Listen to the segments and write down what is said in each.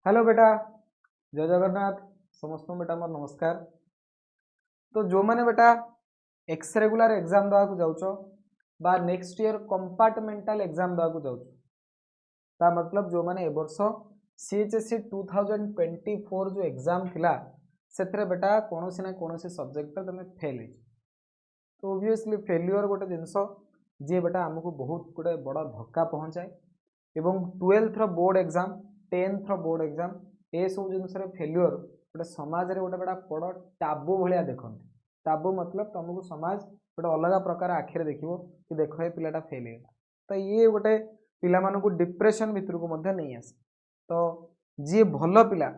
Hello बेटा, जय जगन्नाथ। समस्त बेटा मोर नमस्कार। तो जो मैंने बेटा एक्स रेगुलर एग्जाम देवा जाऊच बा नेक्स्ट ईयर कंपार्टमेंटल एग्जाम देवा जाऊच ता मतलब जो मैंने ए वर्ष सीएचएससी 2024 जो एग्जाम थिला से बेटा कौन ना कौन सब्जेक्ट तुम फेल हो तो ओबियसली फेल्युअर गोटे जिनस जी बेटा आमको बहुत गोटे बड़ धक्का पहुँचाए एवं 12th board exam 10th board exam A सब जिन फेल्युअर गोटे समाज रे गोटे बड़ा बड़ टाबू भाया देखते टाबू मतलब तुमको समाज गोटे अलग प्रकार आखिरे देखो कि देख ये पिलाटा फेल हो तो ये गोटे पिला डिप्रेशन भितर को नहीं आसे तो जी भल पिला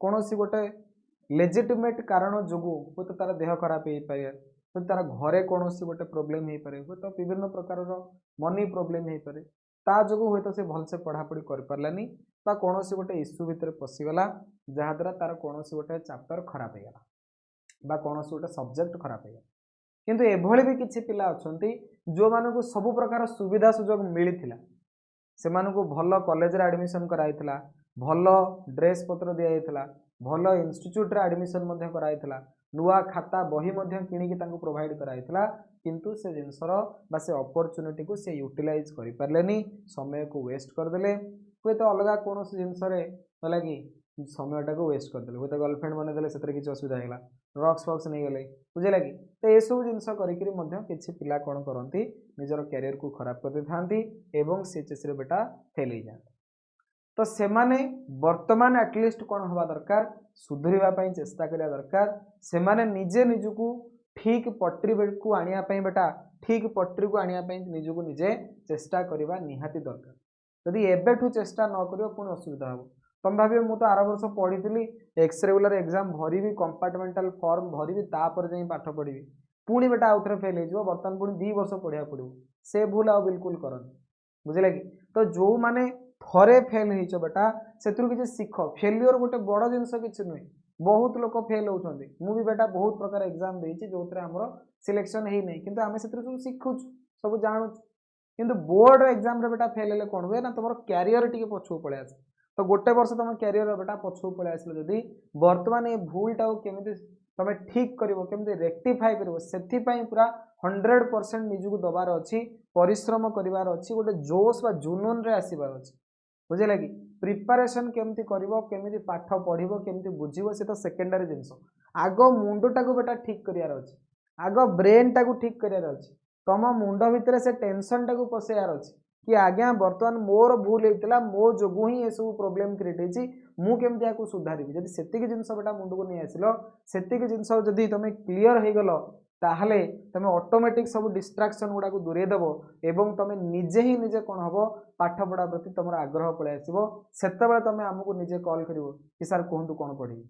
कौन सी गोटे लेजिटिमेट कारण जो हूँ तो तार देह खराब हो पाए तो तार घरे कौन सी गोटे प्रोब्लेम हो पाए तो विभिन्न प्रकार मनी प्रोब्लेम हो पाए ता जो हे तो से भलसे पढ़ापढ़ी कर पारानी कौन सी गोटे इश्यू भितर पशिगला जहाद्वारा तार कौन सी गोटे चैप्टर खराब होगा कौन सी गोटे सब्जेक्ट खराब होगा किंतु एभली भी किसी पिला अच्छा जो मानक सब प्रकार सुविधा सुजोग मिलता से भल कॉलेज रे एडमिशन कराइला भल ड्रेस पत्र दिखाई भल इंस्टीट्यूट रे एडमिशन कराइला नुआ खाता बही किणिकी प्रोवाइड कराइला किंतु से जिनसर बा से अपॉर्चुनिटी को से यूटिलाइज कर पारे समय को वेस्ट करदे हे तो अलग कौन जिनस कि समयटा को वेस्ट करदे हे तो गर्लफ्रेंड बनेदे से किसी असुविधा होगा ड्रग्स फग्स नहीं गले बुझे कि तो यह सब जिनस कि पिला कौन करती निजर कैरियर को खराब कर देता सीएचएससी बेटा फेल हो जाते तो से माने वर्तमान एटलिस्ट कौन हवा दरकार सुधरवा चेष्टा करने दरकार से माने निजे निजको ठीक पटरी को आनिया बेटा ठीक पटरी को आनिया निजको निजे चेष्टा करवा निहाती दरकार जदि एबेठू चेष्टा न कर पुणी असुविधा हम तुम भाव मु तो आर वर्ष पढ़ी एक्स रेगुलर एग्जाम भरी कंपार्टमेंटल फॉर्म भरी तापर पाठ पढ़ी पुणी बेटा आउ थे फेल हो बर्तमान पुणी 2 वर्ष पढ़ा पड़ो से भूल आ बिल्कुल करनी बुझे कि तो जो माने थरे फेल हो बेटा से किसी शिख फेल्युअर गोटे बड़ जिनस किसी नुहे बहुत लोग फेल होती मुझे बेटा बहुत प्रकार एग्जाम देती जो आम सिलेक्शन है नहीं कि आम से सब शिखुँ सब जानू किंतु बोर्ड एग्जाम बेटा फेल हेल्ले कौन हुए ना तुम क्यारियर टी पछू पलि आस तो गोटे वर्ष तुम क्यारियर बेटा पछू पलि आस जदि बर्तमान ये भूलटा केमी तुम ठीक कर रेक्टिफाई कर पूरा 100% निजक दबार अच्छी परिश्रम करार अच्छी गोटे जोश बा जुनून रे आसबार अच्छी बुझे कि प्रिपारेसन केमती केमी पाठ पढ़ो केमती बुझे से तो सेकेंडरी जिनस आग मुंडटा को बेटा ठीक करार अच्छी आग ब्रेन टाक ठीक करार अच्छी तुम मुंड भितर से टेंशन टाक पशेयार अच्छी कि आज्ञा बर्तमान मोर भूल होता मो जो ही ये सब प्रोब्लेम क्रिएट होती मुझे या सुधारी जब से जिनस बेटा मुंड को नहीं आसिल से जिनस जदि तुम क्लीयर हो गल ताहले तुम ऑटोमेटिक सब डिस्ट्राक्शन गुड़ा को दूरे देव एवं तुम निजे ही निजे कौन हम पाठ पढ़ा प्रति तुम आग्रह पलि आसो से तुम आमको निजे कॉल कर कि सर कहतु कौन पढ़ी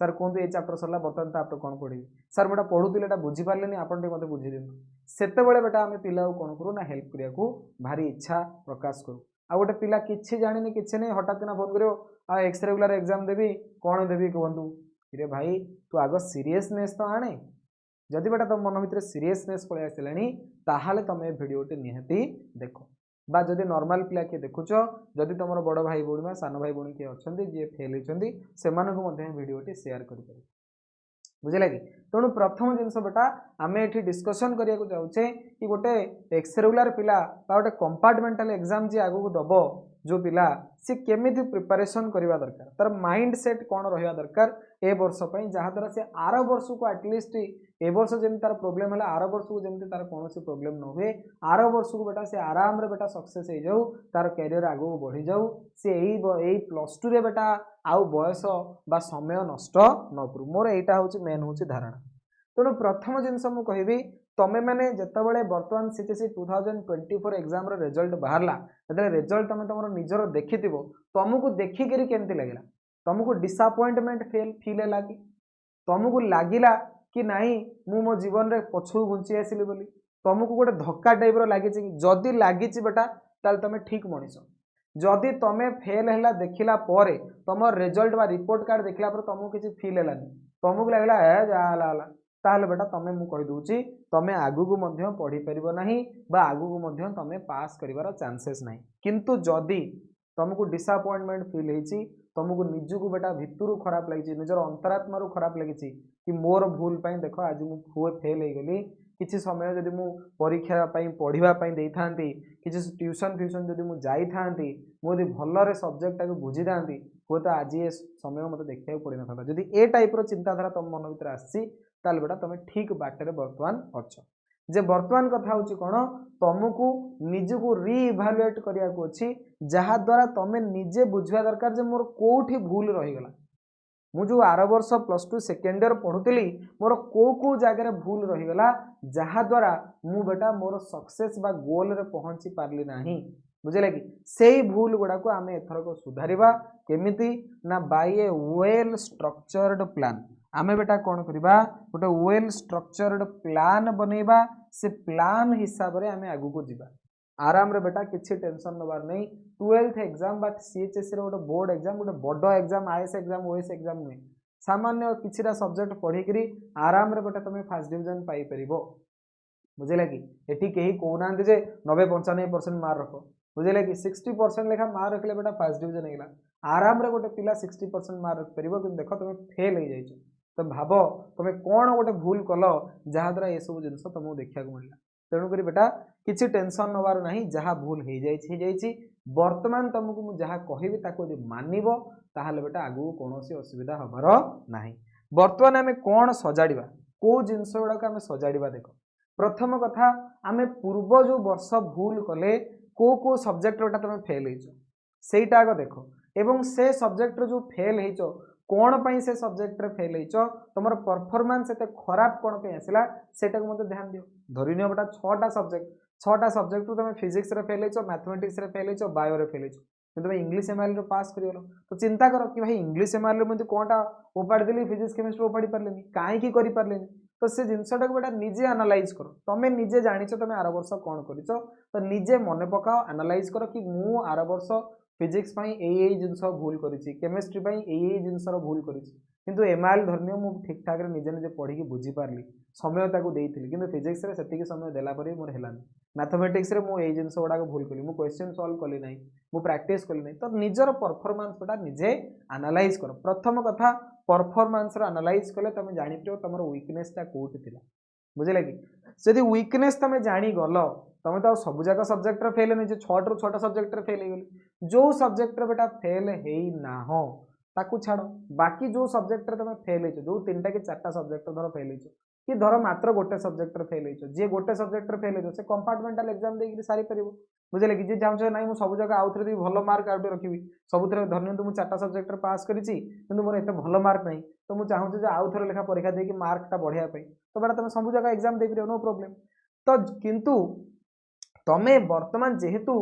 सर कहतु ये चैप्टर सरला बर्तमान तापर कौन पढ़ी सर बेटा पढ़ुले एटा बुझीपारे आप मत बुझे दिखाँ से बेटा आम पिला कौन करूँ ना हेल्प करने को भारी इच्छा प्रकाश करूँ आ गोटे पिला किसी जानी किसी नहीं हठात ना फोन कर एक्स रेगुलर एग्जाम देवी कौन देवी कहतु रे भाई तू आग सीरीयसनेस तो आने जदि बेटा तुम मन भर सीरीयसनेस पलि आसानी ताहले तुम ये भिडियोटी निहाती देख बा जदि नॉर्मल पिला किए देखुच जदि तुम बड़ भाई भौणी सान भाई भौणी किए अच्छा जी फेल होती से भिडियोटी सेयार कर बुझे कि तेणु प्रथम जिनस बेटा आम ये डिस्कसन करने जाऊे कि गोटे एक्स रेगुलर पिला गोटे कंपार्टमेंटल एग्जाम जी आगू दब जो पिला सी केमी प्रिपारेसन करवा दरकार तार माइंड सेट कौन रहा दरकार ए वर्ष जहाद्वारा से आर वर्ष को एटलिस्ट ए वर्ष जमी तार प्रोब्लेम है आर वर्ष को जमी तार कौन प्रोब्लेम न हुए आर वर्ष को बेटा से आराम रे बेटा सक्सेस हो जाऊ तार कैरियर आगू बढ़ी जाऊ सी यही +2 रे बेटा आउ बयस बा समय नष्ट न करू मोर यहाँ हूँ मेन हूँ धारणा तेणु प्रथम जिनस मुझे तमें मैंने जितेबाला बर्तमान सीएचएससी 2024 एग्जाम रिजल्ट बाहरला जो रिजल्ट तुम तुम निजर देखि तुमको देखिक केमती लगे तुमको डिसअपॉइंटमेंट फील है कि तुमको लगिला कि नहीं मु मो जीवन रे पछू घुंची आसली बोली तुमको गोटे धक्का टाइप लगी जदि लगी बेटा ताल तुम ठीक मनीष जदि तुम फेल है देखला तुम रिजल्ट बा रिपोर्ट कार्ड देखला तुमको किसी फील है तुमको लगला है जहाँ ताहले बेटा तुम मु कहीदे तुम आगू को पढ़ी पार ना आगू को तुम पास कर चांसेस ना किंतु जदि तुमको डिसअपॉइंटमेंट फील होती तुमको निजको बेटा भितर खराब लगी निजर अंतरात्मा खराब लगी कि मोर भूल पाई देख आज मुझे फेल हो गली किसी समय जदि मु परीक्षा पढ़ाई दे था किसी ट्यूशन फ्यूशन जदि मुझे मुझे भलरे सब्जेक्ट टाक बुझी था हुए तो आज ये समय मत देखा पड़ ना था जदि ए टाइप चिंताधारा तुम मन भर आसी बेटा तुम ठीक बाटर बर्तमान अच्छ जे बर्तमान कथा हूँ कौन तुमको निजको रिइभालुएट करने को अच्छी जहाद्वारा तुम निजे बुझा दरकार जे मोर कोठी भूल रहीगला मुझे आर वर्ष +2 सेकेंड ईयर पढ़ुली मोर को जगह भूल रहीगला जहाद्वारा मु बेटा मोर सक्सेस बा गोल रे पहुँची पार्ली नाही बुझे कि से भूल गुड़ा को आम एथरक सुधारिबा केमिति ना बाय ए वेल स्ट्रक्चर्ड प्लान आमे बेटा कौन करबा गोटे वेल स्ट्रक्चर्ड प्लान बनैबा से प्लान हिसाब रे आमे आगु को जीवा आराम रे बेटा किसी टेंशन नबार नहीं 12th एग्जाम बट सीएचएससी रे गोटे बोर्ड एग्जाम गोटे बड़ exam IAS exam OS exam नुहे सामान्य किछिटा सब्जेक्ट पढ़ी आराम रे बेटा तुम फर्स्ट डिवीजन पाई परिबो बुझे कि एठी कहीं कहना जे 90-95% मार्क रख बुझे कि 60% लेखा मार्क रखले बेटा फर्स्ट डिवीजन होगा आराम रे गोटे पिला 60% मार्क रख पार कि देख तुम फेल हो जाइए तो भाव तुम कौन गोटे भूल कल जहाद्वारा ये सब जिन तुमको देखा मिलला तेणुक बेटा किसी टेंशन नबार ना जहाँ भूल हो जाइए बर्तमान तुमको मुझे जहाँ कहि मानव ताहले बेटा आगू कौन असुविधा हबार ना बर्तमान आम कौन सजाड़ा कौ जिनस गुड़ाक आम सजाड़ा देख प्रथम कथा आम पूर्व जो वर्ष भूल कले को सब्जेक्ट बेटा तुम फेल होईटा आग देख एवं से सब्जेक्ट जो फेल हो कौन पाई से सब्जेक्ट रे फेल हो तुम परफॉर्मेंस एत खराब कौन पे आसला सेटा को मत ध्यान दियो धरी नियो बेटा 6टा सब्जेक्ट तुम फिजिक्स रे फेल हो मैथमेटिक्स रे फेल हो बायो रे फेल हो तुम इंग्लिश एमआईएल पास कर तो चिंता कर कि भाई इंग्लिश एमआईएल मुझे कौनटा ओपाड़ी देली फिजिक्स केमिस्ट्री ओपाड़ी पार्लेनी कहीं कर तो से जिनसटा को बेटा निजे एनालाइज कर तुम निजे जानी तुम आर वर्ष कौन कर तो निजे मन पकाओ एनालाइज कर कि मु आर वर्ष फिजिक्स जिनस भूल करी केमिस्ट्री जिनस भूल किंतु एमआईएल धरनीय मु ठीक ठाक निजे निजे पढ़ी बुझी पार्ली समय ताकू देइथिली किंतु फिजिक्स रे सेतिकी समय देला परे मोर हेलानी मैथमेटिक्स रे मु जिनस गुड़ाक भूल कली मु क्वेश्चन सॉल्व कली नहीं मु प्रैक्टिस कली नहीं तो निजर परफॉर्मेंस बेटा निजे एनालाइज कर प्रथम कथा परफॉर्मेंस रो एनालाइज कले तुम जानि पियो तमर वीकनेसटा कोठी थिला बुझिले कि जदि वीकनेस तुम जानी गल तुम तो सब जाक सब्जेक्ट रे फेल नहीं 6 रू 6टा सब्जेक्ट रे फेल हो गली जो सब्जेक्ट रे बेटा फेल है ना हो ताकू छाड़ बाकी जो सब्जेक्ट रे तुम फेल हो जो 3टा कि 4टा सब्जेक्ट धर फेल हो कि धर मात्र गोटे सब्जेक्ट रे फेल हो जी गोटे सब्जेक्ट रे फेल हो से कंपार्टमेंटाल एग्जाम देकी सारी पारिबो बुझे कि जी चाहूँ ना मुझे सब जगह आउ थे भल मार्क आउट रखी सब थे धरनी मुझे 4टा सब्जेक्ट रे पास करी मोर एत भल मार्क नहीं तो मुझे चाहूँ आउ थे लेखा परीक्षा देकी मार्कटा बढ़िया तो बेटा तुम सब जगह एग्जाम दे नो प्रोब्लेम तो किंतु तमे वर्तमान जेहेतु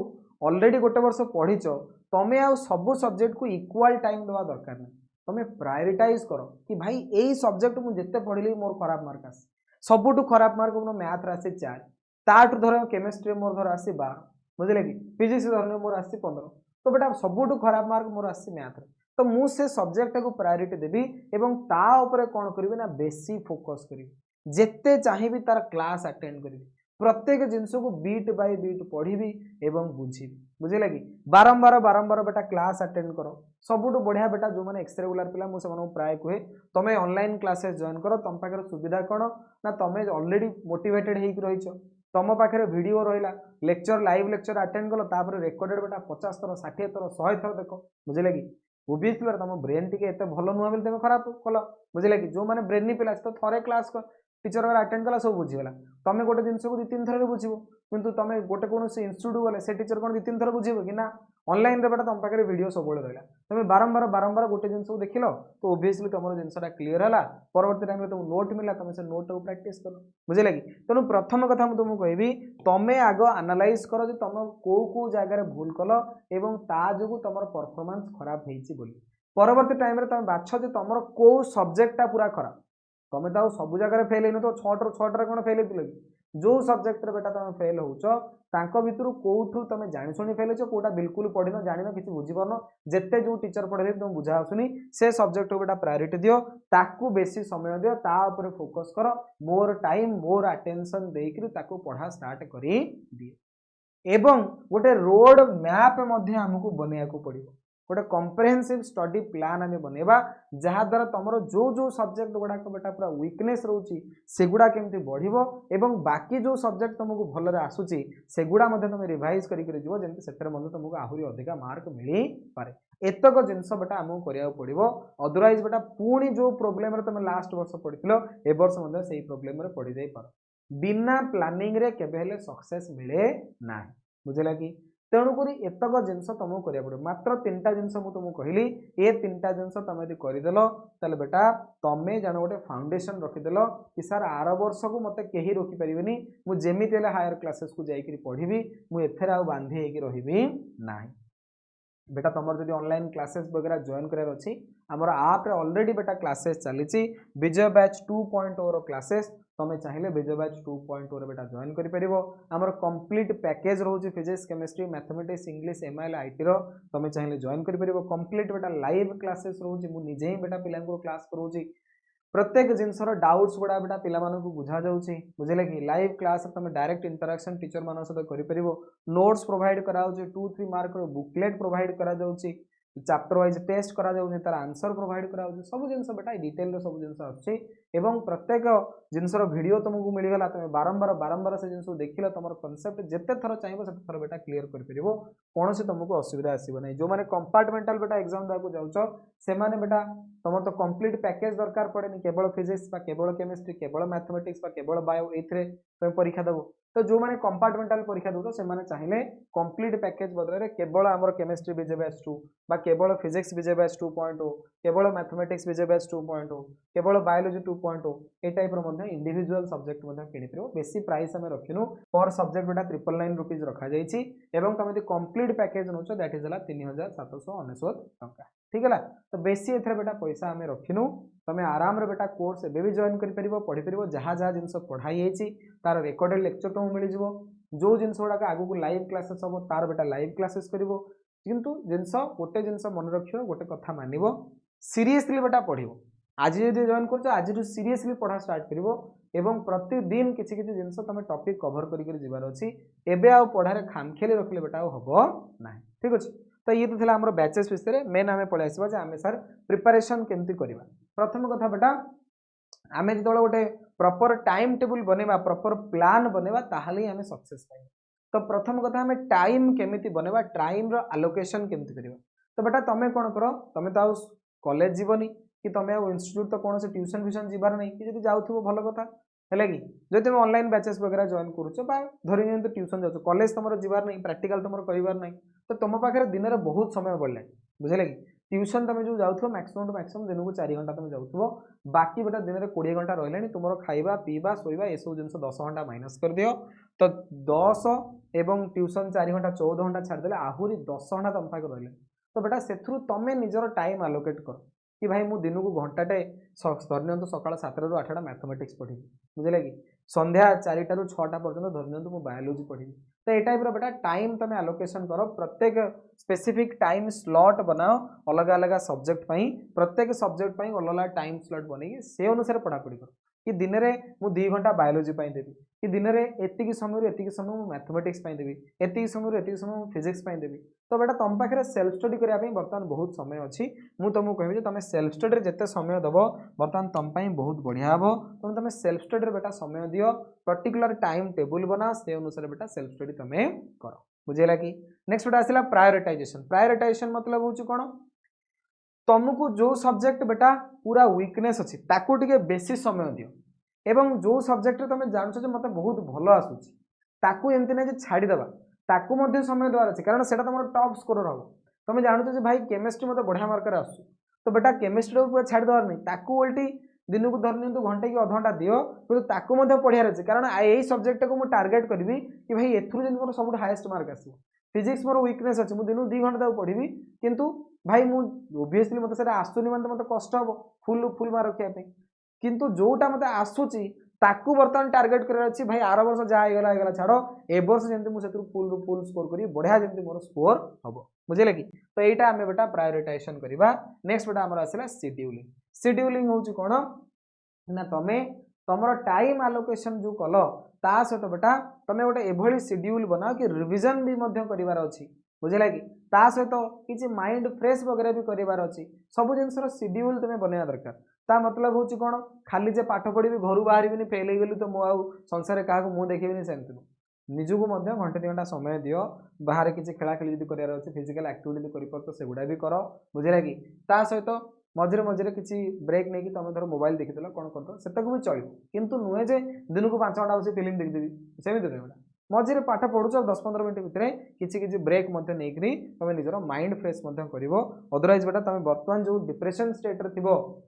ऑलरेडी गोटे वर्ष पढ़ीच तमे आ सब सब्जेक्ट को इक्वाल टाइम देवा दरकार नहीं तमे प्रायोरिटाइज करो कि भाई यही सब्जेक्ट मुझे जिते पढ़ी मोर खराब मार्क आस सबुठू खराब मार्क मोर मैथ आसे 4 ताठू धर केमिस्ट्री मोर धर आसी 12 बुझे कि फिजिक्स धरने मोर आसी 15 तो बेटा सबुठू खराब मार्क मोर आसी मैथ तो मुझे सब्जेक्ट को प्रायोरिटी देवी एवं ता उपरे कौन करी ना बेसी फोकस करी जेते चाहिए तार क्लास अटेंड करी प्रत्येक जिनस को बीट बाय बीट पढ़ी एवं बुझी बुझे कि बारंबार बारंबार बेटा क्लास अटेंड कर सबुठ बढ़िया बेटा जो मैंने एक्स रेगुलर पिला मुझे प्राय कहे तुम्हें ऑनलाइन क्लासेस जॉइन कर तुम पाखे सुविधा कौन ना तुम्हें ऑलरेडी मोटिवेटेड होकर रही तुम पाखे वीडियो रहा लेक्चर लाइव लेक्चर अटेंड कल तापर रेकर्डेड बेटा 50 थर 60 थर 100 थर देख बुझे कि ओबियसली तुम ब्रेन टी भल नुह बोली तुम खराब कल बुझे कि जो मैंने ब्रेनी पिला तो थे क्लास टीचर अटेंड कला सब बुझीगला तुम गोटे जिन को 2-3 थर बुझे किंतु तुम गोटे कौन इन्यूट गले से टीचर कौन 2-3 थर बुझे कि ना ऑनलाइन बेटा तुम पाखे वीडियो सब रहा तुम बारंबार बारंबार गोटे जिन को देख तो ओबियसली तुम जिनसा क्लीयर है परवर्ती टाइम तुम नोट मिला तुम से नोट को प्रैक्टिस कर बुझे कि तेणु प्रथम कथा मुझे तुमको कहबी तुम्हें आग एनालाइज कर तुम कौ जगार भूल कल एवं ता जो तुम परफॉर्मेंस खराब हो परवर्ती टाइम तुम बाछ तुम कौ सब्जेक्टा पूरा खराब तुम तो सब जगह फेल हो तो 6 रू 6टा कौन फेल हो जो सब्जेक्ट बेटा तुम फेल हो भितर कौटू तुम जानी शुणी फेल हो कौटा बिल्कुल पढ़न जान कि बुझीपारन जिते जो टीचर पढ़े तुम बुझा आसुनी से सब्जेक्ट को बेटा प्रायोरिटी दियो ताकू बेसी समय दियो ता ऊपर फोकस कर मोर टाइम मोर अटेंशन देकर ताकू पढ़ा स्टार्ट करी दिए एवं गोटे रोड मैप आमको बनैया पड़ो गोटे कम्प्रेहेंसिव स्टडी प्लान आम बनवा जहाँ द्वारा तुम जो जो सब्जेक्ट गुड़ाक बेटा पूरा वीकनेस रोचे सेगुड़ा केमती बढ़िबो एवं बाकी जो सब्जेक्ट तुमको भलरे आसूची सेगुड़ा तुम रिवाइज करके जीव जमी से तुमको आहरी अधिका मार्क मिल पारे एतक जिनस बेटा आमको करा पड़ो अदरवाइज बेटा पुणी जो प्रोब्लेम तुम लास्ट वर्ष पढ़ी ए वर्ष से प्रोब्लेम पड़ जाई पार बिना प्लानिंग रे केबे सक्सेस मिले ना बुझेगा कि तेणुक एतक जिनस तुमको करा पड़ो मात्र 3टा जिनस तुमको कहली ए 3टा जिनस तुम यदि करदेल ताले बेटा तुम्हें जान गोटे फाउंडेशन रखिदेल कि सार आर वर्ष को मत कहीं रोकीपारे मुझे हायर क्लासेस को जाकि पढ़ी मुझे आ बांधी रही ना बेटा तुम जो ऑनलाइन क्लासेस वगैरह जॉइन करार अच्छी आमर आप रे ऑलरेडी बेटा क्लासेस चली विजय बैच 2.0 क्लासेस तुम्हें चाहिए विजय बैच 2.0 बेटा जॉइन कर कंप्लीट पैकेज रोचे physics chemistry mathematics English MIL IT रो तुम्हें चाहिए जॉइन कर कंप्लीट बेटा लाइव क्लासेस रोचे मुझे ही बेटा पिला क्लास करोची प्रत्येक जिनसर डाउट्स गुड़ा बेटा पिला बुझा जाऊँगी बुझे कि लाइव क्लास तुम डायरेक्ट इंटरेक्शन टीचर मान सहित कर नोट्स प्रोवाइड कराऊँगी 2-3 मार्क बुकलेट प्रोवाइड करा चैप्टर वाइज टेस्ट करा तार आंसर प्रोवाइड कराऊँगी सब जिन बेटा डिटेल सब जिन अच्छी प्रत्येक जिनसर वीडियो तुमको मिलगला तुम बारंबार बारंबार से जिन देख तुम कनसेप्ट जिते थर चाहिए से थर बेटा क्लीयर कर कौन से तुमको असुविधा आसो ना जो मैंने कंपार्टमेंटल बेटा एग्जाम देवाक जाऊँ से बेटा तुम तो कंप्लीट पैकेज दरकार पड़े केवल फिजिक्स केवल केमिस्ट्री केवल मैथमेटिक्स केवल बायो ये तुम परीक्षा देव तो जो मैंने कंपार्टमेंटल परीक्षा दौ से चाहिए कंप्लीट पैकेज बदल केवल आम केमिस्ट्री विजय बैच 2 बा केवल फिजिक्स विजय बैच 2.0 केवल मैथमेटिक्स विजय बैच 2.0 केवल बायोलॉजी 2.0 ए टाइप इंडिविजुअल सब्जेक्ट किपर बेसी प्राइस आम रखिनु पर सब्जेक्ट बेटा 999 रुपीज रखा तुम यदि complete package now that is 3799 टंका ठीक है तो बेसी एथरे बेटा पैसा आम रखिनु तुम्हें आराम रे बेटा कोर्स एबे भी जॉइन कर पढ़ी पार जहाँ जहाँ जिन पढ़ाई तार रेकर्डेड लेक्चर तुमको मिल जो जिन गुड़ाक आगू लाइव क्लासेस हम तार बेटा लाइव क्लासेस कर किंतु जिनस गोटे जिनस मन रख गोटे कथा मान सीरीयसली बेटा पढ़ आज जब जॉइन कर आज सीरीयसली पढ़ा स्टार्ट कर प्रतिदिन किसी किसी जिनस तुम टॉपिक कवर कर अच्छी एबे आ पढ़ारे खामखियाली रखले बेटा हम ना ठीक अच्छे तो ये तो थी आम बैचेस विषय मेन आम पलि आसवा आम सर प्रिपरेशन केमती करवा प्रथम कथा बेटा आम जो गोटे प्रॉपर टाइम टेबल बनवा प्रॉपर प्लान बनवा ताहले आम सक्सेस पाइबा तो प्रथम कथा आम टाइम केमिति बनवा टाइम रो एलोकेशन केमिति करवा तो बेटा तुम कौन कर तुम तो आउ कॉलेज जीवनी कि तुम इंस्टीट्यूट तो कौन से ट्यूशन फ्यूशन जीवार नहीं कि जाऊ भल कथा है कि जो तुम ऑनलाइन बैचेस वगैरह जॉइन करुच धरी नि ट्यूशन जाऊ कॉलेज तुम जीवार नहीं प्रैक्टिकल तुम कर नहीं तो तुम पाखे दिन में बहुत समय बढ़ला बुझे कि ट्यूशन तुम जो जाऊ मैक्सिमम टू मैक्सिमम दिन को 4 घंटा तुम जाऊ बाकी बेटा दिन में 20 घंटा रहा तुम खाइबा पीवा शोवा ये सब जिन 10 घंटा माइनस कर दियो तो 10 एवं ट्यूशन 4 घंटा 14 घंटा छाड़देले आहरी 10 घंटा तुम पाखे रहा तो बेटा से तुम्हें निजर टाइम आलोकेट कर कि भाई मु दिन को घंटाटे धरनी सकाल 7 ରୁ 8टा मैथमेटिक्स पढ़ी बुझे कि संध्या 4टा ରୁ 6टा पर्यटन धरनी मुझे बायोलॉजी पढ़ी तो ये टाइप बेटा टाइम तुम आलोकेशन कर प्रत्येक स्पेसिफिक टाइम स्लॉट बनाओ अलग अलग सब्जेक्ट प्रत्येक सब्जेक्ट अलग अलग टाइम स्लॉट बन से अनुसार पढ़ापढ़ी कर कि दिन में मु 2 घंटा बायोलॉजी देवी कि दिन में एतिक समय मैथमेटिक्स देवी एतिक समय फिजिक्स देवी तो बेटा तुम पाखे सेल्फ स्टडी करने बर्तमान बहुत समय अच्छी मुझे तुमको कहबी तुम सेल्फ स्टडी जिते समय दब बर्तमान तुम बहुत बढ़िया हम तुम सेल्फ स्टडी बेटा समय दियो पर्टिकुलर टाइम टेबल बनाओ से अनुसार बेटा सेल्फ स्टडी तुम कर बुझेगा कि नेक्स्ट बेटा आसला प्रायोरिटाइजेशन मतलब हूँ कौन तुमको जो सब्जेक्ट बेटा पूरा वीकनेस अच्छी ताकू टिके बेसी समय दियो एवं जो सब्जेक्ट तुम जानछ जे मते बहुत भल आसुची ताकू एमती ना छाड़ीदेवा ताकू मध्य समय देवार अच्छे कारण से तुम टॉप स्कोर हम तुम जानछ भाई केमिस्ट्री मत बढ़िया मार्कर आस तो बेटा केमिस्ट्री पूरा छाड़देवार नहीं ताकू उल्टी दिन को धर नि घंटे कि अध घंटा दियो ताकू पढ़ार अच्छे कारण यही सब्जेक्ट को मुझे टार्गेट करी कि भाई एथुर जब मोर सब हाएस्ट मार्क आसो फिजिक्स मोर वीकनेस अच्छे मुझे दिन 2 घंटा पढ़ी किंतु भाई मुझे ओबियसली मत से आसुनी मतलब कष्ट हम फुल मार्क रखापी किंतु जोटा मत आसूची ताकू बर्तमान टार्गेट कर अच्छी भाई आर वर्ष जहाँ होगा छाड़ ए वर्ष जमी मुझे फुल स्कोर करी बढ़िया जमी मोर स्कोर हम बुझे कि तो यहाँ आम बेटा प्रायोरिटाइजेशन करवा नेक्स्ट बेटा आमर आसला शेड्यूलिंग हूँ कौन ना तुम टाइम आलोकेशन जो कल ता सहित बेटा तुम गोटे एभली शेड्यूल बनाओ कि रिविजन भी करार अच्छी बुझेगा कि ता सहित किसी माइंड फ्रेश वगैरह भी करार अच्छी सब जिनसर शेड्यूल तुम्हें बनवा दरकार ता मतलब हूँ कौन खाली जे पाठ पढ़ी घर बाहर फेल हो गली तो मुझे संसार क्या मुँह देखेबी सेमती निजक घंटे 2 घंटा समय दियो बाहर किसी खेला खेली जी करार अच्छे फिजिकल एक्टिविटी कर सेगुड़ा भी कर बुझे कि ता सहित मझे मझे किसी ब्रेक नहीं कि तुम धर मोबाइल देखीदेल कौन कर से भी चलो किंतु नुहे जे दिन को 5 घंटा बस फिल्म देखदेवी सेमती नुहे मझे पाठ पढ़ुच 10-15 मिनट भितर किसी ब्रेक नहीं तुम निजर माइंड फ्रेश कर अदरवाइज बेटा तुम बर्तमान जो डिप्रेशन स्टेट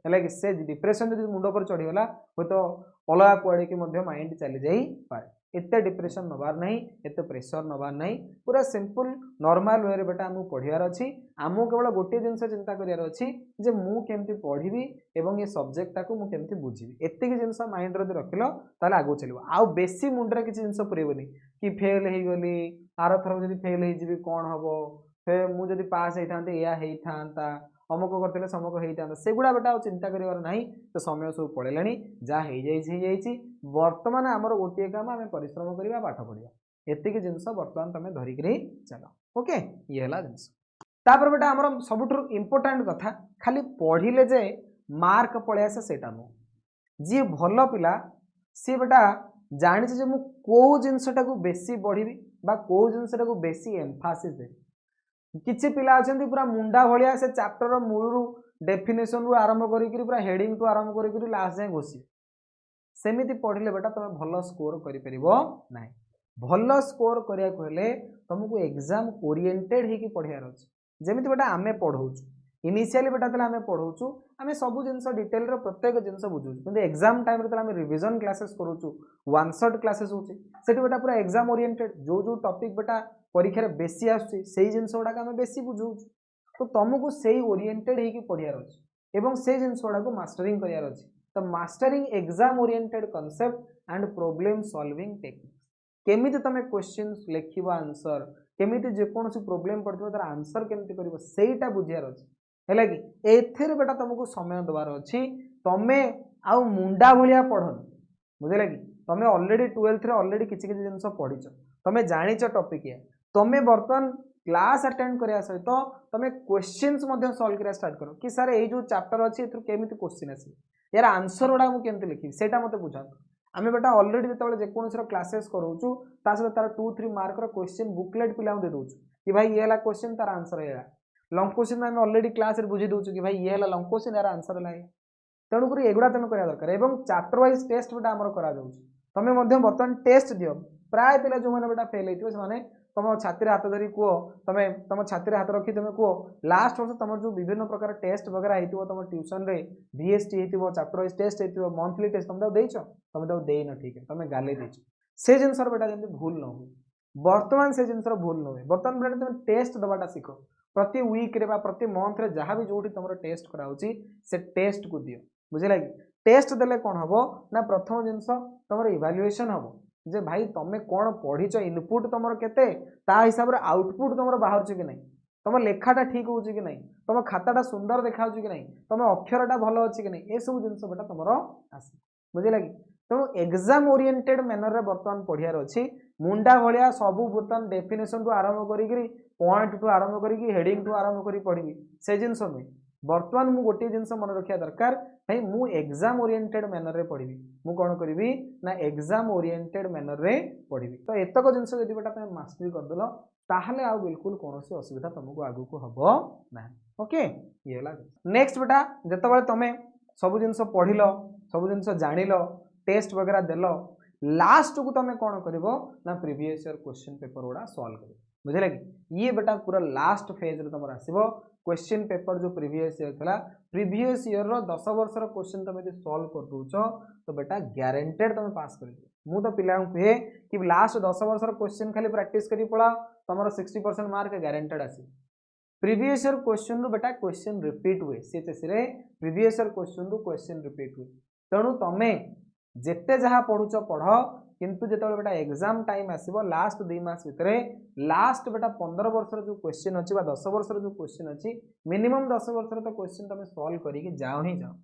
है कि से डिप्रेशन जो मुंड पर चढ़ीगला हूँ तो अलग कुआड़े की माइंड चली जाए एत डिप्रेशन नबार नहीं एत प्रेसर नबार नहीं पूरा सिंपल नॉर्मल वे रे बेटा आमको पढ़ार अच्छी आमको केवल गोटे जिनस चिंता करार अच्छी जे मु केमती पढ़ी एवं ये सब्जेक्टा को मुझे बुझी एति जिनस माइंड रे रखिल ताले आगो चलो आउ बेसी मुंडे किसी जिनस पुरेबनी कि फेल हो गली आर थर जब फेल हो कौन हम फे मुझे पास होता या होता अमुक करते समक होता सेगुड़ा बेटा चिंता करार ना तो समय सब पड़ेगा जहाँ बर्तमान आमर गोटे काम आम परिश्रम करवा पाठ पढ़ा एतिक जिनस बर्तमान तुम धरिक चल ओके ये है जिनस तापर बेटा आमर सब इम्पोर्टाट कथा खाली पढ़िले जे मार्क पलि आसे सेटा नुह जी भल पिला सी बेटा जानी मु कौ जिनसटा को बेसी बढ़ी कौ जिनसटा को बेसी एम्फासिस देवी किछि पिला अछंती पूरा मुंडा भलिया से चैप्टर मूलरू डेफिनेशन रु आरंभ करी पूरा हेडिंग टू आरंभ करी लास्ट जाए घोषी सेमिति पढ़िले बेटा तुम भल स्कोर करिपरिबो नाही भल स्कोर करिया कहले तुमको एग्जाम ओरिएंटेड ही पढ़ियार अछि जेमिति बेटा आमे पढ़ौछु इनिशियली बेटा तले आमे पढ़ौछु आमे सब जिंस डिटेल रो प्रत्येक जिंस बुझौछु किंतु एग्जाम टाइम रे तले आमे रिवीजन क्लासेस करूछु वन शॉट क्लासेस होछि सेठी बेटा पूरा एग्जाम ओरिएंटेड जो जो टॉपिक बेटा परीक्षा बेसी आसुछि सेही जिंस गुडा आमे बेसी बुझौछु तो तुमको सेही ओरिएंटेड ही पढ़ियार अछि एवं से जिंस गुडा को मास्टरिंग करियार अछि तो mastering exam oriented concept and problem solving technique केमिति तमे क्वेश्चंस लिखिबो आंसर केमिति जे कोनोसी प्रॉब्लम पड़थिबो तार आंसर केमिति करिवो सेहीटा बुझियार अछि हैला कि एथेर बेटा तुमको समय दबार अछि तमे आउ मुंडा भलिया पढ़न बुझिला कि तमे ऑलरेडी 12th रे ऑलरेडी किछि किछि जिंस पढिछ तमे जानिछ टॉपिक या तमे वर्तमान क्लास अटेंड करिया सहित तमे क्वेश्चंस मध्ये सॉल्व करिया स्टार्ट करो कि सर ए जो चैप्टर अछि एथु केमिति क्वेश्चन आसी यार आंसर उडा मु केमिति लिखि सेटा मते बुझा आमे बेटा ऑलरेडी जेतबेले जे कोनोसी रो क्लासेस करूछु ता सहित तार 2-3 मार्क रो क्वेश्चन बुकलेट पिला दे दोछु कि भाई ये वाला क्वेश्चन तार आंसर है लॉन्ग क्वेश्चन में ऑलरेडी क्लास रे बुझी दोछु कि भाई ये वाला लॉन्ग क्वेश्चन यार आंसर है तेणु करी एगुडा तमे करिया दरकार एवं चैप्टर वाइज टेस्ट बेटा हमर करा जाउछ तमे मध्ये बर्तन टेस्ट दियो प्राय पिला जो माने बेटा फेल हेतिबो से माने तुम छाती हाथ धरी कह तुम तुम छाती हाथ रखी तुम कह लास्ट वर्ष तुम जो विभिन्न प्रकार टेस्ट वगैरह होती तुम ट्यूशन रे VST होती चैप्टर वाइज टेस्ट होती मंथली टेस्ट तुम देच तुम देन ठीक है तुम गाली देच से जिन बेटा जमी भूल न हो बर्तमान से जिन भूल न हुए बर्तमान बेटा तुम टेस्ट दबाटा शिख प्रति वीक रे प्रति मंथ रे जहाँ भी जो तुम टेस्ट कराऊँगी से टेस्ट को दियो बुझे कि टेस्ट देले कौन हम ना प्रथम जिनस तुम इवाल्युएसन हम जे भाई तुम कौन पढ़ीच इनपुट तुम केते ता हिसाब रे आउटपुट तुम बाहर कि नहीं तुम लेखाटा ठीक हो कि नहीं तुम खाताटा सुंदर देखा कि नहीं तुम अक्षरटा भल अच्छी कि नहीं ये सब जिन बेटा तुम आस बुझे कि तेणु एग्जाम ओरिएंटेड मैनर रे बर्तमान पढ़ियार अच्छी मुंडा भाया सबू बर्तमान डेफिनेशन टू आरंभ करी पॉइंट टू आरंभ करी हेडिंग टू आरंभ करी पढ़ी से जिन नुहे बर्तमान मु गोटे जिनस मन रखा दरकार भाई मु एग्जाम ओरिएंटेड मैनर रे पढ़ी मु कौन करी ना एग्जाम ओरिएंटेड मैनर रे पढ़ी तो एतक जिनस जदि बेटा तुम मास्टरी करदेल ताहले आ बिल्कुल कौन असुविधा तुमको आगु को हम ना ओके ये नेक्स्ट बेटा जिते तुम सब जिनस पढ़िल सब जिनस जानिल टेस्ट वगैरह देल लास्ट को तुम कौन कर ना प्रीवियस ईयर क्वेश्चन पेपर गुड़ा सॉल्व कर बुझे कि ये बेटा पूरा लास्ट फेज रे तुम आसो क्वेश्चन पेपर जो प्रीवियस ईयर था प्रीवियस ईयर रो 10 वर्ष रो क्वेश्चन तुम यदि सॉल्व कर दोच तो बेटा ग्यारंटेड तुम पास कर मु तो पिला कहे कि लास्ट 10 वर्ष रो क्वेश्चन खाली प्रैक्टिस करी पड़ा तुम 60% मार्क ग्यारंटेड आसी प्रीवियस ईयर क्वेश्चन रु बेटा क्वेश्चन रिपीट हुए सीएचएससी रे प्रीवियस ईयर क्वेश्चन रु क्वेश्चन रिपीट हुए तेणु तुम जेते जहाँ पढ़ुच पढ़ किंतु जो बेटा एग्जाम टाइम आसो लास्ट 2 मास भितर लास्ट बेटा 15 वर्ष जो क्वेश्चन अच्छी 10 वर्ष जो क्वेश्चन अच्छी मिनिमम 10 वर्ष तो क्वेश्चन तुम सॉल्व करके जाओ ही जाओ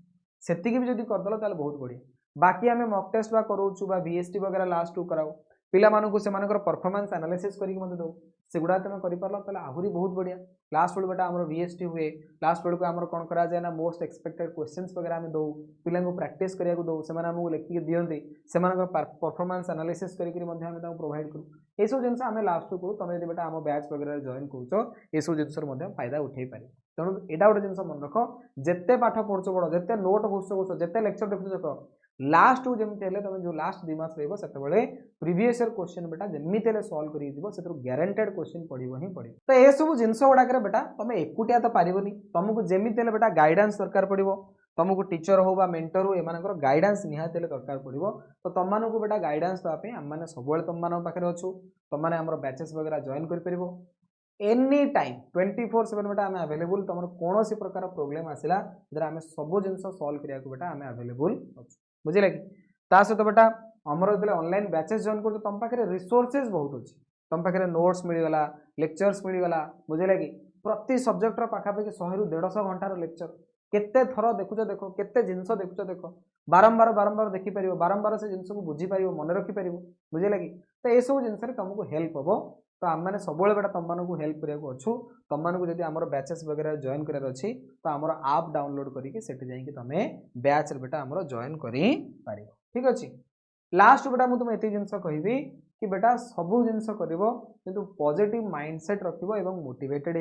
से भी जब करदेल बहुत बढ़िया बाकी आम मॉक टेस्ट बा करूँ VST वगैरह लास्ट को कराऊ पिलामानकु सेमानकर परफॉर्मेंस एनालिसिस करिक मते दो सेगुडा तुम कर पारलो ताले आहुरी बहुत बढ़िया लास्ट बेल बेटा हमर वीएसटी हुए लास्ट बेल को हमर कोन करा जाय ना मोस्ट एक्सपेक्टेड क्वेश्चंस वगैरह हम दो पिला को प्रैक्टिस करिया को दो सेमाना हमकु लेखि के दियंती सेमानकर परफॉर्मेंस एनालिसिस करिक मते हम ताको प्रोवाइड करू ए सब जिंस हम लास्ट को तमे यदि बेटा हम बैच वगैरह जॉइन करूछो ए सब जिंसर मते फायदा उठेई पारे तेणु एटा गोटे जिनस मन रख जेते पाठ पढ़ुछ पढ़ जेते नोट घुस जेते लेक्चर देखुछ देख लास्ट को जमी हेल्ले तुम जो लास्ट 2 मास रही से प्रीवियस ईयर क्वेश्चन बेटा जमी हेल्ले सॉल्व कर ग्यारंटेड क्वेश्चन पड़ो ही पड़ो तो ये सब जिनस गुड़ाक बेटा तुम एकुटिया तो पारबनी तुमको जमी हेल्ले बेटा गाइडेंस दरकार पड़ो तुमको टीचर हो मेंटर हो एम गाइडेंस निहाती दरकार पड़ो तो तुम मानक बेटा गाइडेंस देवाई आम मैंने सब तुम मान पाखे अच्छु तुमने आम बैचेस वगैरह जॉइन कर एनी टाइम 24/7 बेटा आम अवेलेबल तुम कौन प्रकार प्रोब्लेम आसला आम सब जिन सल्व करा बेटा आम अवेलेबल अच्छे बुझे कि ता सहित बेटा आमर जो ऑनलाइन बैचेस जॉइन कर तुम पाखे रिसोर्सेज बहुत अच्छे तुम पाखे नोट्स मिलगला लेक्चर्स मिलगला बुझे कि प्रति सब्जेक्टर पाखापाखि 100 ରୁ 150 घंटार लेक्चर केते थर देखुच देख केते जिनस देखुच देख बारंबार बारंबार देखिपर बारंबार से जिनस को बुझीपर मन रखिपर बुझे कि तो ये सब जिनस तुमको हेल्प हम तो आम मैंने सब बेटा तुम मानक हेल्प करने अच्छु तुम मानक जब आम बैचेस वगैरह जॉइन करार अच्छी तो आम आप डाउनलोड करके तुम बैच बेटा आम जॉइन कर ठीक अच्छे लास्ट बेटा मुझे तुम ये जिनस कहि कि बेटा सबू जिनस कर पॉजिटिव माइंडसेट रखिबो एवं मोटिवेटेड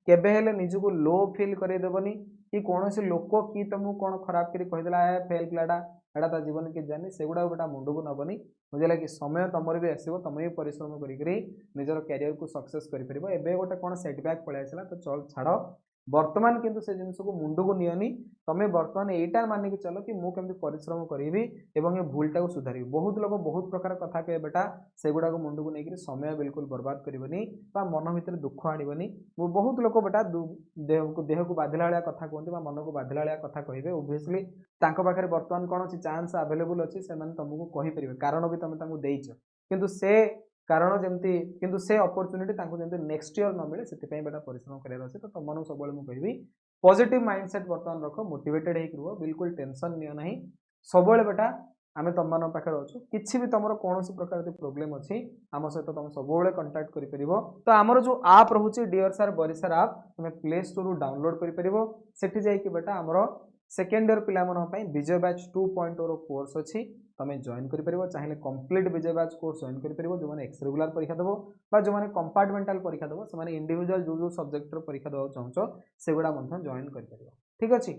केबे हेले निजको लो फील करदेवनी कि कौन से लोक कि तुमको कौन खराब कर कहीदेला फेल पिलाटा एटा ता जीवन के जानी सेगुड़ा बेटा मुंड को नबनी बुझे कि समय तुमर भी आसो तुम भी परिश्रम करी निजर कैरियर को सक्सेस कर एबे गोटे कौन सेटबैक पलि आसला तो चल छाड़ बर्तमान किंतु से जिनस को मुंड को नियनी तुम्हें बर्तमान यहीटा मानिक चल कि मुझे परिश्रम करी एवं ये भूलटा को सुधारी बहुत लोग बहुत प्रकार कथा कहे बेटा सेगुड़ा को मुंड को लेकर समय बिल्कुल बर्बाद करनी मन भर दुख आनबनी बहुत लोग बेटा देह को बाधिला भाया कथा कहते मन को बाधिला भाया कथा कहे ओबियसली पाखे बर्तमान कौन अच्छी चान्स आवेलेबल अच्छी से तुमको कहीपर कारण भी तुम देच किंतु से कारण जमती किंतु से अपॉर्चुनिटी जमती नेक्स्ट ईयर न मिले से बेटा परिश्रम करार अच्छे तो तुम सब कहि पॉजिटिव माइंडसेट बर्तमान रख मोटिवेटेड हो बिल्कुल टेंशन नियो ना सब बेटा आम तुम मान पाखे अच्छु किसी भी तुम कौन प्रकार प्रोब्लेम अच्छी आम सहित तुम सब कंटाक्ट कर तो आमर जो आप रोचे डियर सर बरिसर आप तुम प्ले स्टोर डाउनलोड कर बेटा आमर सेकेंड ईयर पिलामानन विजय बैच 2.0 कोर्स अच्छी तुम जॉइन कर चाहिए कंप्लीट विजय बैच कोर्स जॉइन कर जो मैंने एक्स रेगुलर परीक्षा देव जो मैंने कंपार्टमेंटल परीक्षा देव से इंडिविजुअल जो सब्जेक्टर परीक्षा देवा चाहो सेगुड़ा जॉइन कर ठीक अच्छे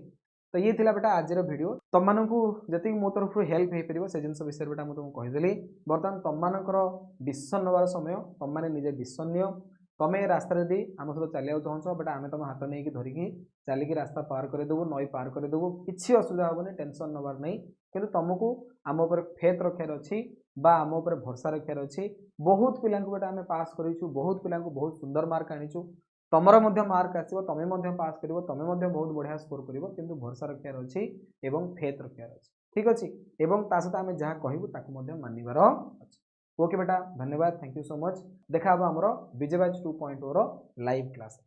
तो ये थिला बेटा आज वीडियो तुम मानू जी मो तरफ हेल्प हो पार से जिन विषय बेटा मुझे तुमको कहीदेली बर्तमान तुम मानकर डिसीजन नवार समय तुम मैंने निजे डिसीजन नियो तुम ये रास्ता यदि आम सहित चलिया चाहो बेटा आम तुम हाथ नहीं धरिकी चलिकी रास्ता पार करदेबू नई पार करदेबू किसी असुविधा हेनी टेंशन नवार नहीं कि तुमको आम उपर फेथ रखार अच्छी आम उपर भरसा रखार अच्छी बहुत पिला बेटा आम पास करूँ बहुत पिला बहुत सुंदर मार्क आनीचु तुमर मार्क आसो तुम्हें पास कर तुम्हें बहुत बढ़िया स्कोर कर कि भरसा रखार अच्छी एवं फेथ रखार अच्छी ठीक अच्छे एवं ता सहित आम जहाँ कहूँ मानवर अच्छे ओके बेटा धन्यवाद थैंक यू सो मच देखा आमर विजय बैच 2.0 लाइव क्लास।